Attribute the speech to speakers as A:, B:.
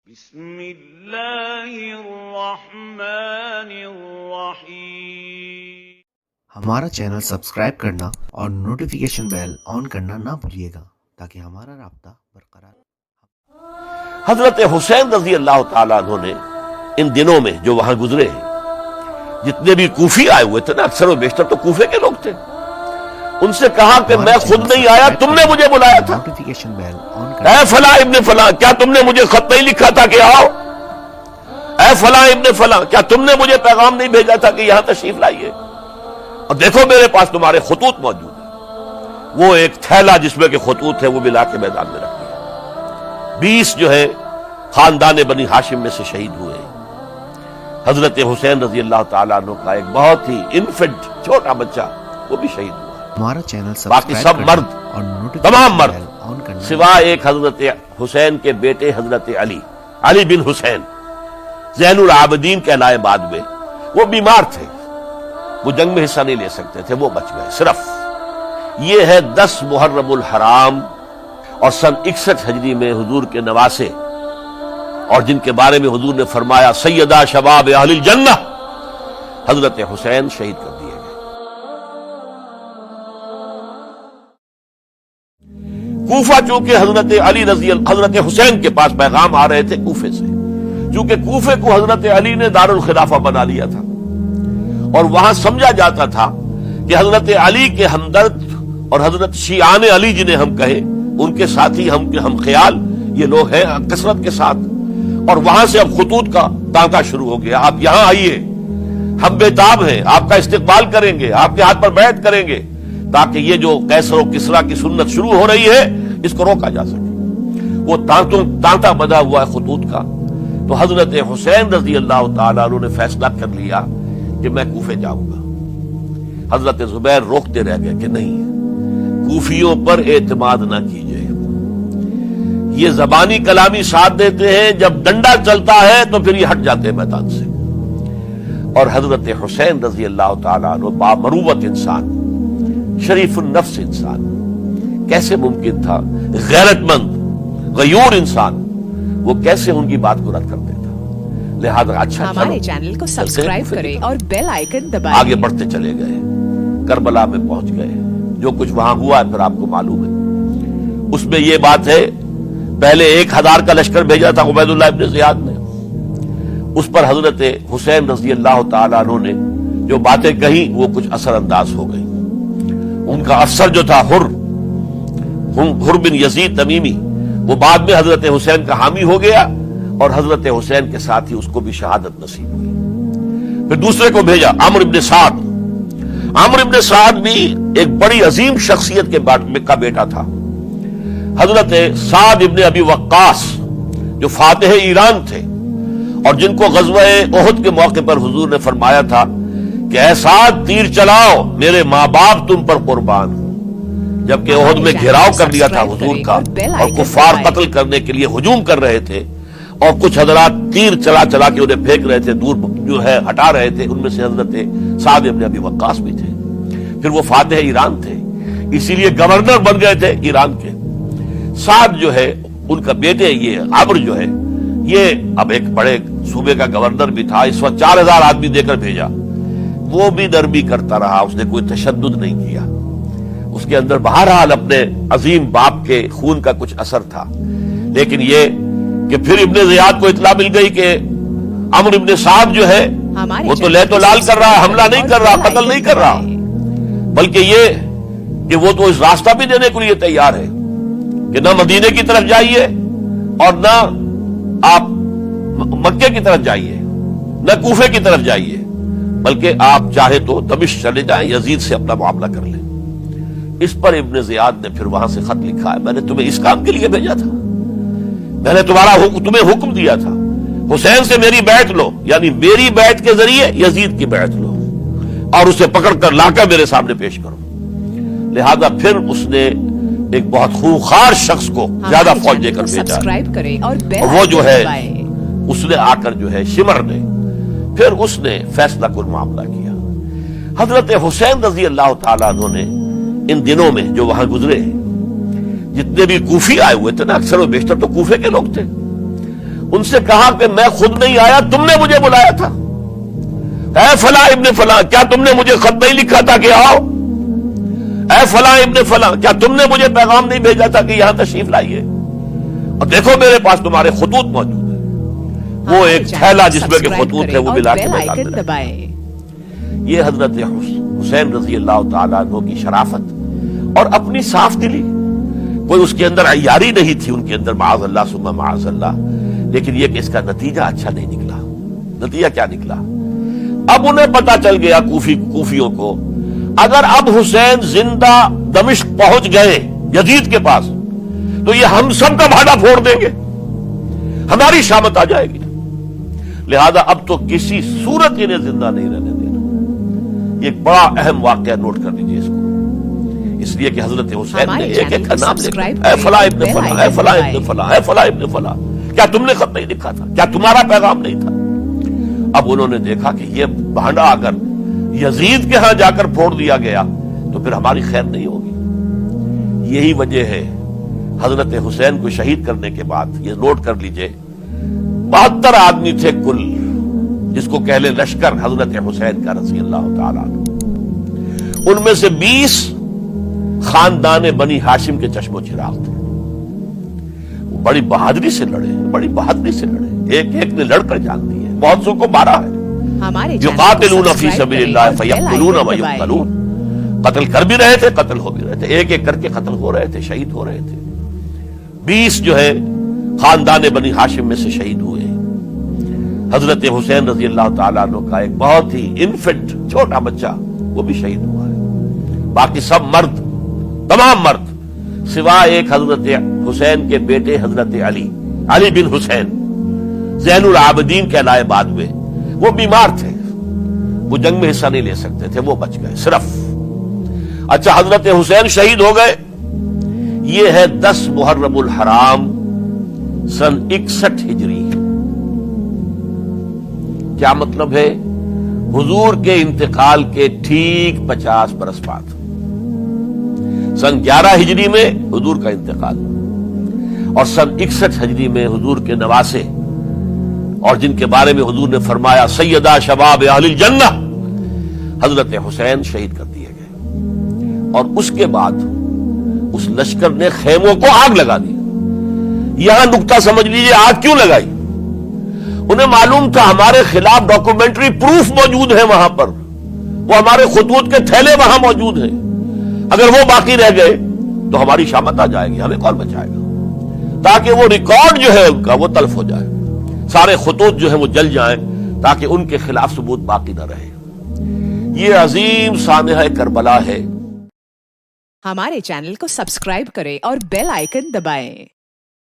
A: بسم اللہ الرحمن الرحیم۔
B: ہمارا چینل سبسکرائب کرنا اور نوٹیفیکیشن بیل آن کرنا نہ بھولیے گا تاکہ ہمارا رابطہ برقرار رہے۔
C: حضرت حسین رضی اللہ تعالیٰ عنہ نے ان دنوں میں جو وہاں گزرے ہیں، جتنے بھی کوفی آئے ہوئے تھے نا، اکثر و بیشتر تو کوفے کے لوگ تھے، ان سے کہا کہ میں خود نہیں آیا، تم نے مجھے بلایا تھا۔
B: نوٹیفیکیشن بیل آن
C: اے فلاں ابن فلاں، کیا تم نے مجھے خط نہیں لکھا تھا کہ آؤ؟ اے فلاں ابن فلاں، کیا تم نے مجھے پیغام نہیں بھیجا تھا کہ یہاں تشریف لائیے؟ اور دیکھو میرے پاس تمہارے خطوط موجود ہیں۔ وہ ایک تھیلا جس میں کہ خطوط ہے وہ بھی لا کے میدان میں رکھ دیا۔ 20 جو ہے خاندان بنی ہاشم میں سے شہید ہوئے۔ حضرت حسین رضی اللہ تعالیٰ عنہ کا ایک بہت ہی انفنٹ چھوٹا بچہ وہ بھی شہید ہوا۔
B: ہمارا چینل
C: باقی
B: سبسکرائب
C: سب
B: کرنا
C: مرد،
B: اور نوٹیفیکیشن
C: تمام مرد
B: بیل آن کرنا
C: سوا ایک حضرت حسین کے بیٹے حضرت علی بن حسین زین العابدین کہلائے بعد میں، وہ بیمار تھے، وہ جنگ میں حصہ نہیں لے سکتے تھے، وہ بچ گئے۔ صرف یہ ہے 10 محرم الحرام اور سن 61 ہجری میں حضور کے نواسے، اور جن کے بارے میں حضور نے فرمایا سیدہ شباب اہل الجنہ، حضرت حسین شہید کر دیے گئے۔ کوفہ چونکہ حضرت حسین کے پاس پیغام آ رہے تھے کوفے سے، چونکہ کوفے کو حضرت علی نے دار الخلافہ بنا لیا تھا، اور وہاں سمجھا جاتا تھا کہ حضرت علی کے ہمدرد اور حضرت شیعان علی جنہیں ہم کہیں، ان کے ساتھی ہم خیال یہ لوگ ہیں کثرت کے ساتھ، اور وہاں سے اب خطوط کا تانکا شروع ہو گیا، آپ یہاں آئیے، ہم بےتاب ہیں، آپ کا استقبال کریں گے، آپ کے ہاتھ پر بیعت کریں گے، تاکہ یہ جو قیصر و کسریٰ کی سنت شروع ہو رہی ہے اس کو روکا جا سکے۔ وہ تانتا بنا ہوا ہے خطوط کا۔ تو حضرت حسین رضی اللہ تعالیٰ عنہ نے فیصلہ کر لیا کہ میں کوفے جاؤں گا۔ حضرت زبیر روکتے رہ گئے کہ نہیں، کوفیوں پر اعتماد نہ کیجیے، یہ زبانی کلامی ساتھ دیتے ہیں، جب ڈنڈا چلتا ہے تو پھر یہ ہٹ جاتے ہیں میدان سے۔ اور حضرت حسین رضی اللہ تعالیٰ عنہ بامروت انسان، شریف النفس انسان، کیسے ممکن تھا غیرت مند غیور انسان وہ کیسے ان کی بات کو رد کر دیتا؟ لہذا اچھا
D: ہمارے چینل کو سبسکرائب کریں اور بیل آئیکن دبائیں۔
C: آگے بڑھتے چلے گئے، کربلا میں پہنچ گئے، جو کچھ وہاں ہوا ہے پھر آپ کو معلوم ہے۔ اس میں یہ بات ہے، پہلے 1000 کا لشکر بھیجا تھا عبید اللہ ابن زیاد نے، اس پر حضرت حسین رضی اللہ تعالیٰ عنہ نے جو باتیں کہیں وہ کچھ اثر انداز ہو گئی۔ ان کا افسر جو تھا حر بن یزید تمیمی، وہ بعد میں حضرت حسین کا حامی ہو گیا، اور حضرت حسین کے ساتھ ہی اس کو بھی شہادت نصیب ہوئی۔ پھر دوسرے کو بھیجا عمرو ابن سعد بھی ایک بڑی عظیم شخصیت کا بیٹا تھا، حضرت سعد ابن ابی وقاص جو فاتح ایران تھے، اور جن کو غزوہ احد کے موقع پر حضور نے فرمایا تھا کہ اے سعد تیر چلاؤ، میرے ماں باپ تم پر قربان، جبکہ احد میں گھیراؤ کر لیا تھا حضور کا، اور کفار قتل کرنے کے لیے ہجوم کر رہے تھے، اور کچھ حضرات تیر چلا کے انہیں پھینک رہے تھے، دور جو ہے ہٹا رہے تھے، ان میں سے حضرت سعد ابن ابی وقاص بھی تھے۔ پھر وہ فاتح ایران تھے، اسی لیے گورنر بن گئے تھے ایران کے۔ سعد جو ہے ان کا بیٹے، یہ عمرو جو ہے، یہ اب ایک بڑے صوبے کا گورنر بھی تھا، اس وقت 4000 آدمی دے کر بھیجا، وہ بھی نرمی کرتا رہا، اس نے کوئی تشدد نہیں کیا، اس کے اندر بہرحال اپنے عظیم باپ کے خون کا کچھ اثر تھا۔ لیکن یہ کہ پھر ابن زیاد کو اطلاع مل گئی کہ عمرو ابن سعد جو ہے وہ تو لے تو لال کر رہا ہے، حملہ نہیں کر رہا، قتل نہیں کر رہا، بلکہ یہ کہ وہ تو اس راستہ بھی دینے کے لیے تیار ہے کہ نہ مدینے کی طرف جائیے اور نہ آپ مکے کی طرف جائیے، نہ کوفے کی طرف جائیے، بلکہ آپ چاہے تو دمشق چلے جائیں، یزید سے اپنا معاملہ کر لیں۔ اس پر ابن زیاد نے پھر وہاں سے خط لکھا ہے، میں نے تمہیں اس کام کے لیے بھیجا تھا، میں نے تمہیں حکم دیا تھا حسین سے میری بیعت لو، یعنی میری بیعت کے ذریعے یزید کی بیعت لو، اور اسے پکڑ کر لا کر میرے سامنے پیش کرو۔ لہذا پھر اس نے ایک بہت خوخار شخص کو زیادہ فوج دے کر بھیجا، اور وہ جو ہے اس نے آ کر جو ہے شمر نے پھر اس نے فیصلہ کن معاملہ کیا۔ حضرت حسین رضی اللہ تعالیٰ عنہ نے ان دنوں میں جو وہاں گزرے ہیں، جتنے بھی کوفی آئے ہوئے تھے نا، اکثر و بیشتر تو کوفے کے لوگ تھے، ان سے کہا کہ میں خود نہیں آیا، تم نے مجھے بلایا تھا، اے فلاں ابن فلاں کیا تم نے مجھے خط نہیں لکھا تھا کہ آؤ؟ اے فلاں ابن فلاں کیا تم نے مجھے پیغام نہیں بھیجا تھا کہ یہاں تشریف لائیے؟ اور دیکھو میرے پاس تمہارے خطوط موجود ہیں، وہ ایک تھیلا جس میں کہ خطوط ہے وہ ملا کے میں ڈال دیا۔ یہ حضرت حسین رضی اللہ تعالیٰ عنہ کی شرافت اور اپنی صاف دلی، کوئی اس کے اندر عیاری نہیں تھی ان کے اندر، معاذ اللہ ثم معاذ اللہ، لیکن یہ کہ اس کا نتیجہ اچھا نہیں نکلا۔ نتیجہ کیا نکلا؟ اب انہیں پتا چل گیا کوفیوں کو، اگر اب حسین زندہ دمشق پہنچ گئے یزید کے پاس تو یہ ہم سب کا بھاڑا پھوڑ دیں گے، ہماری شامت آ جائے گی، لہذا اب تو کسی صورت انہیں زندہ نہیں رہنے دینا۔ یہ ایک بڑا اہم واقعہ، نوٹ کر لیجیے اس کو، اس لیے کہ حضرت حسین نے ایک ایک کا نام لکھا، اے فلاں ابن فلاں، اے فلاں ابن فلاں، اے فلاں ابن فلاں، کیا تم نے خط نہیں لکھا تھا؟ کیا تمہارا پیغام نہیں تھا؟ اب انہوں نے دیکھا کہ یہ بھانڈا اگر یزید کے ہاں جا کر پھوڑ دیا گیا تو پھر ہماری خیر نہیں ہوگی۔ یہی وجہ ہے حضرت حسین کو شہید کرنے کے بعد، یہ نوٹ کر لیجئے، 72 آدمی تھے کل، جس کو کہہ لیں لشکر حضرت حسین کا رضی اللہ تعالیٰ عنہ، ان میں سے 20 خاندان بنی ہاشم کے چشم و چراغ تھے۔ وہ بڑی بہادری سے لڑے، بڑی بہادری سے لڑے، ایک ایک نے لڑ کر جان دی ہے، بہت سو کو مارا ہے۔ یقاتلون فی سبیل اللہ فیقتلون ویقتلون، قتل کر بھی رہے تھے، قتل ہو بھی رہے تھے، ایک ایک کر کے قتل ہو رہے تھے، شہید ہو رہے تھے۔ 20 جو ہے خاندان بنی ہاشم میں سے شہید ہوئے۔ حضرت حسین رضی اللہ تعالیٰ عنہ کا ایک بہت ہی انفنٹ چھوٹا بچہ وہ بھی شہید ہوا ہے۔ باقی سب مرد، تمام مرد، سوائے ایک حضرت حسین کے بیٹے حضرت علی بن حسین زین العابدین کہلائے بعد میں، وہ بیمار تھے، وہ جنگ میں حصہ نہیں لے سکتے تھے، وہ بچ گئے صرف۔ اچھا، حضرت حسین شہید ہو گئے، یہ ہے 10 محرم الحرام سن 61 ہجری۔ کیا مطلب ہے؟ حضور کے انتقال کے ٹھیک 50 برس بعد، سن 11 ہجری میں حضور کا انتقال، اور سن 61 ہجری میں حضور کے نواسے، اور جن کے بارے میں حضور نے فرمایا سیدہ شباب اہل الجنہ، حضرت حسین شہید کر دیے گئے۔ اور اس کے بعد اس لشکر نے خیموں کو آگ لگا دی۔ یہاں نکتہ سمجھ لیجیے، آگ کیوں لگائی؟ انہیں معلوم تھا ہمارے خلاف ڈاکومنٹری پروف موجود ہے وہاں پر، وہ ہمارے خطوط کے تھیلے وہاں موجود ہیں، اگر وہ باقی رہ گئے تو ہماری شامت آ جائے گی، ہمیں کون بچائے گا؟ تاکہ وہ ریکارڈ جو ہے ان کا وہ تلف ہو جائے، سارے خطوط جو ہیں وہ جل جائیں، تاکہ ان کے خلاف ثبوت باقی نہ رہے۔ یہ عظیم سانحہ کربلا ہے۔
D: ہمارے چینل کو سبسکرائب کریں اور بیل آئیکن دبائیں۔